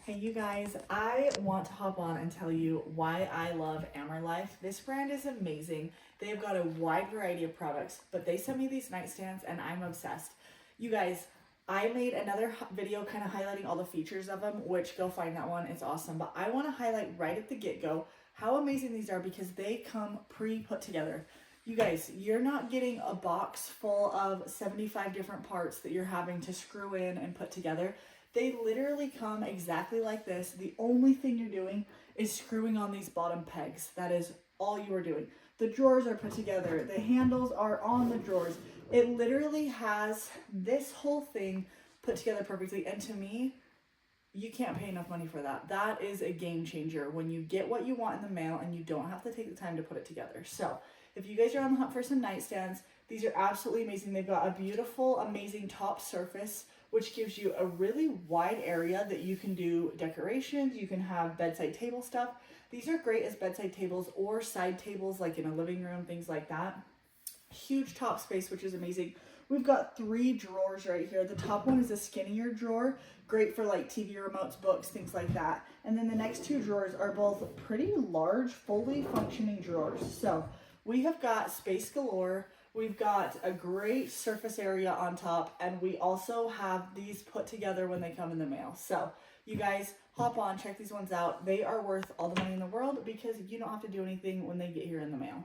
Hey you guys, I want to hop on and tell you why I love AMERLIFE. This brand is amazing. They've got a wide variety of products, but they sent me these nightstands and I'm obsessed. You guys, I made another video kind of highlighting all the features of them, which go find that one, it's awesome. But I want to highlight right at the get-go how amazing these are because they come pre-put together. You guys, you're not getting a box full of 75 different parts that you're having to screw in and put together. They literally come exactly like this. The only thing you're doing is screwing on these bottom pegs. That is all you are doing. The drawers are put together. The handles are on the drawers. It literally has this whole thing put together perfectly. And to me, you can't pay enough money for that. That is a game changer when you get what you want in the mail and you don't have to take the time to put it together. So if you guys are on the hunt for some nightstands, these are absolutely amazing. They've got a beautiful, amazing top surface, which gives you a really wide area that you can do decorations. You can have bedside table stuff. These are great as bedside tables or side tables, like in a living room, things like that. Huge top space, which is amazing. We've got 3 drawers right here. The top one is a skinnier drawer, great for like TV remotes, books, things like that. And then the next 2 drawers are both pretty large, fully functioning drawers. So we have got space galore. We've got a great surface area on top, and we also have these put together when they come in the mail. So you guys hop on, check these ones out. They are worth all the money in the world because you don't have to do anything when they get here in the mail.